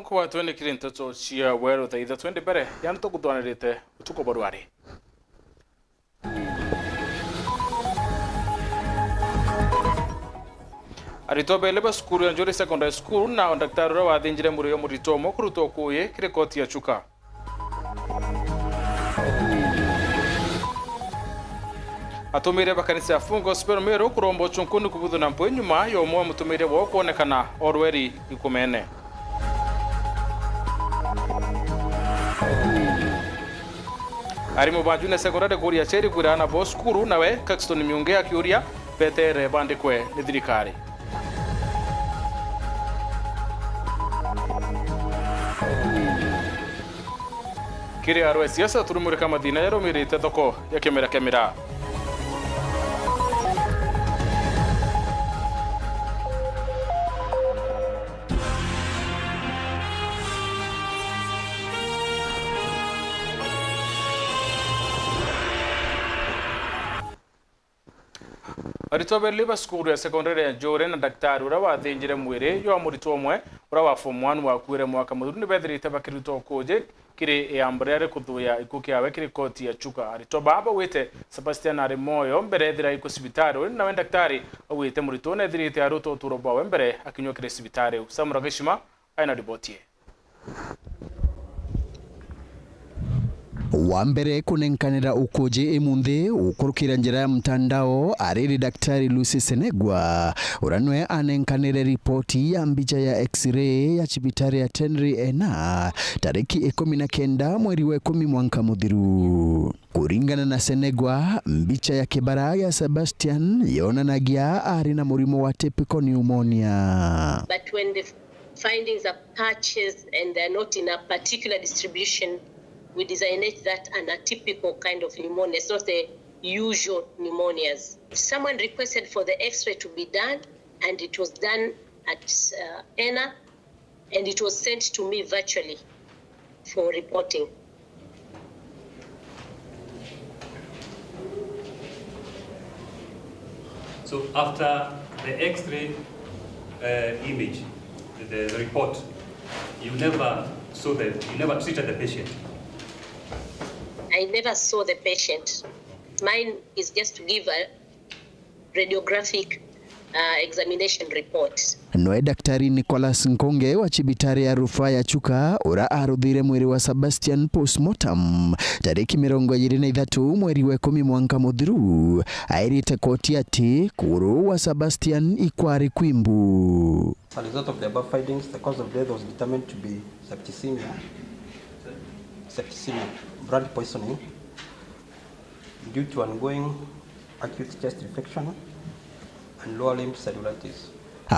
onko wa twende kirinto to cia wero ta itha twende bere yanto kudwanirite utuko borwari aritobe leba skuru ya Njuri Secondary School na daktari wa thinjire muri yo murito mokuruto kuye kirikoti ya chuka atumire bakanisa afungo spermero kurombo chunkunu kubuthu na mpo nyuma yo mwe mutumire wo kuonekana orweri ikumene ari mubajune secondary kuria cheri kurana bo skuru nawe Caxton Miunge akiuria petere bandikwe ni thirikari kiri arwe siasa turumurika madina yaro mirite thoko ya kemera aritobe liba skuru ya secondary ya Njuri na daktari urawa thinjire mwire yo murito omwe urawa form 1 wa kwire mwaka muthuru ni bethirite bakirito kuje kiri ya mbrere kuthuya ikuki yawe kiri koti ya chuka aritoba aba wite Sebastian ari moyo mbere thira iku sibitari na we daktari awite murito na thirite aruto turoba we mbere akinyo kiri sibitari Samura Gishima aina ribotie Wambere kunenkanira ukuje imunthi ukurukira njira ya mtandao ariri daktari Lucy Senegwa uranwe anenkanire ripoti ya mbicha ya x-ray ya chibitari ya Tenri Ena tariki 19 mweri wa 10 mwaka muthiru. Kuringana na Senegwa, mbicha ya kibara ya Sebastian yonanagia ari na murimo wa typical pneumonia. But when the findings are patches and they're not in a particular distribution, we designate that an atypical kind of pneumonia. It's not the usual pneumonias. Someone requested for the x-ray to be done, and it was done at ENA, and it was sent to me virtually for reporting. So after the x-ray image, the report, you never treated the patient? I never saw the patient. Mine is just to give a radiographic examination report. Noe daktari Nicholas Nkonge wa chibitari ya rufaa ya Chuka ura aruthire mwiri wa Sebastian postmortem tariki 23 mweri wa 10 mwaka muthiru airite koti ati kuru wa Sebastian ikwari kwimbu. As a result of the above findings, the cause of death was determined to be septicemia, blood poisoning due to ongoing acute chest infection and lower limb cellulitis.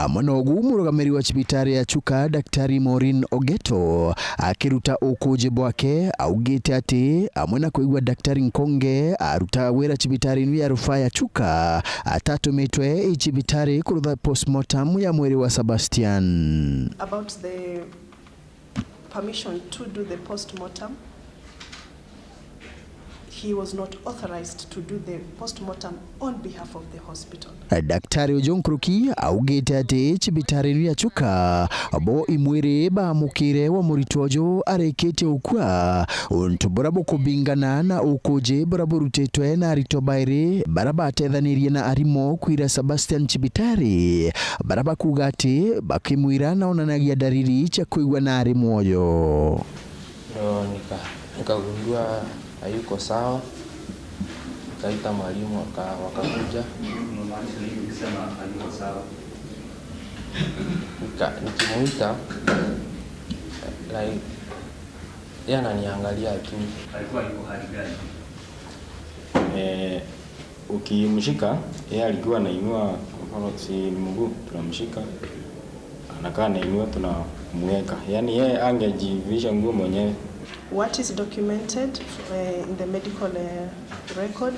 Manogu murugamiri wa chibitari ya Chuka daktari Maureen Ogeto akiruta ukuje bwake augite ati amwena kuigwa daktari Nkonge aruta wera chibitari ya rufaa ya Chuka atatumitwe chibitari kurutha postmortem ya mwiri wa Sebastian. About the permission to do the postmortem, he was not authorized to do the postmortem on behalf of the hospital. Daktari Ojonkruki augite ati chibitari ya Chuka abo imwire ba mukire wa muritojo arekete ukwa untuburabu kubingana na ukuje burabu rutetwe na ritobaire baraba tethanirie na arimo kwira Sebastian chibitari baraba kugati bakimwira na onanagia dariri cha kuigwa na arimoyo. Nikagundua hayuko sawa, kaita mwalimu wakakuja. Nikimuita yeye ananiangalia tu. Alikuwa yuko hali gani? Ukimshika yeye alikuwa anainua mfano si mguu tunamshika anakaa anainua tunamweka. Yaani yeye angejivisha nguo mwenyewe. What is documented in the medical record,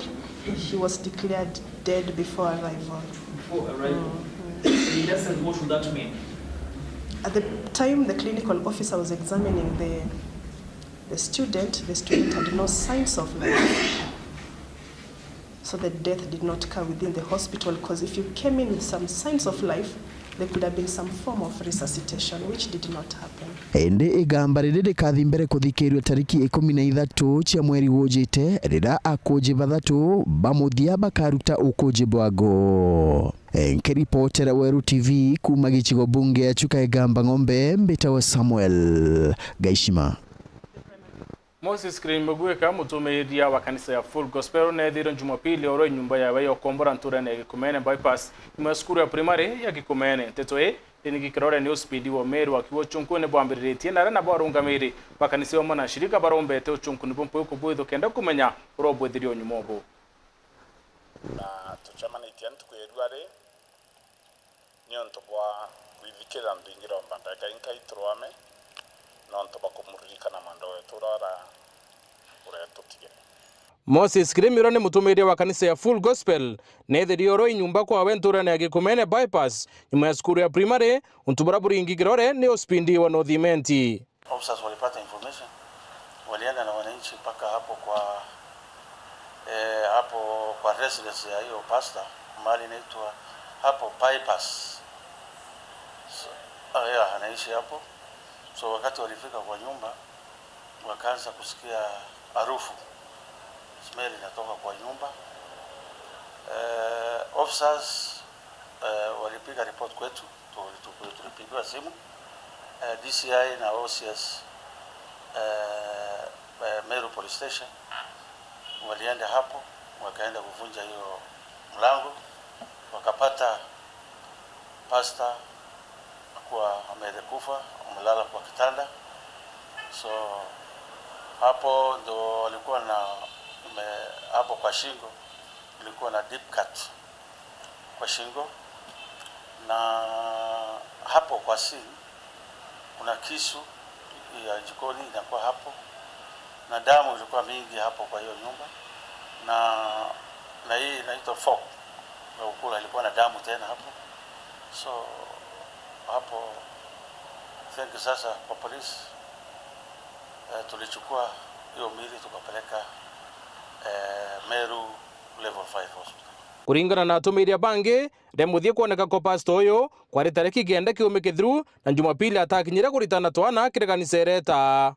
he was declared dead before arrival. Before arrival? In essence, what should that mean? At the time the clinical officer was examining the student had no signs of life. So the death did not come within the hospital, because if you came in with some signs of life, there could have been some form of resuscitation, which did not happen. Ende igamba riri rikathi mbere kuthikirio tariki 13 cia mweri wujite rira akoji bathatu bamuthia bakaruta ukoji bwago. Nkiripotera Weru TV kuma gicigo bunge ya Chuka Igamba Ng'ombe, mbitawa Samuel Gaishima. Moses Kirimugweka mutumiria wa kanisa ya Full Gospel nethiro Jumapili oro nyumba ya wayo kombora nturane ya Gikumene bypass ima skuru ya primary ya Gikumene tetoe inigikirore ni speed wa meru wa kiwo chunkune bwambiritie na rana barungamiri bakanisa wa na shirika barombe te chunkune bompo yuko bwitho kenda kumenya robo thirio nyumobo na tuchamana itiantu kwerware nyonto bwa kwithikira ndingira mbandaka inkaitrwame nonto bakumurikana mandoe turara uretutige. Moses Kirimiro ni mutumiria wa kanisa ya Full Gospel nethirio ro nyumba kwa wenturane ya Gikumene bypass nyuma ya skuru ya primary untubura buringigirore ni ospindi wa Northimenti. Officers walipata information, walienda na wananchi mpaka hapo kwa residence ya hiyo pastor mahali inaitwa hapo bypass. Anaishi hapo. So wakati walifika kwa nyumba wakaanza kusikia harufu, smell inatoka kwa nyumba. Officers walipiga report kwetu, tulipigiwa simu. DCI na OCS Meru Police Station walienda hapo, wakaenda kuvunja hiyo mlango, wakapata pastor kwa amekufa, amelala kwa kitanda. So hapo ndo walikuwa na hapo kwa shingo ilikuwa na deep cut kwa shingo, na hapo kwa sini kuna kisu ya jikoni inakuwa hapo, na damu ilikuwa mingi hapo kwa hiyo nyumba, na hii inaitwa fork na ukula ilikuwa na damu tena hapo. So hapo thank sasa kwa polisi tulichukua hiyo mili tukapeleka Meru level 5 hospital. Kuringana na atumiria bangi demuthie kuoneka ko pastor uyu kwari tariki genda kiume kithru na Jumapili atakinyira kuritana twana kireganisa ereta.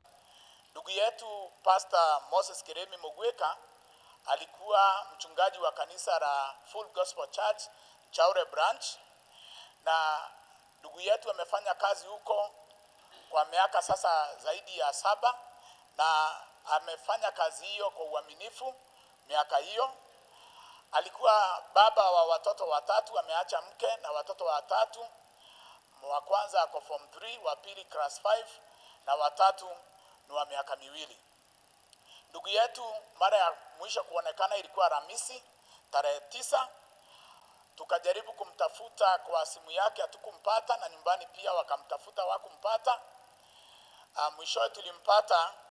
Ndugu yetu Pastor Moses Kiremi Mugweka alikuwa mchungaji wa kanisa la Full Gospel Church Chaure branch, na ndugu yetu amefanya kazi huko kwa miaka sasa zaidi ya 7, na amefanya kazi hiyo kwa uaminifu miaka hiyo. Alikuwa baba wa watoto 3, ameacha mke na watoto 3. Wa kwanza ako form 3, wa pili class 5 na wa 3 ni wa miaka 2. Ndugu yetu mara ya mwisho kuonekana ilikuwa Alhamisi tarehe 9. Tukajaribu kumtafuta kwa simu yake hatukumpata, na nyumbani pia wakamtafuta wakumpata. Mwishowe tulimpata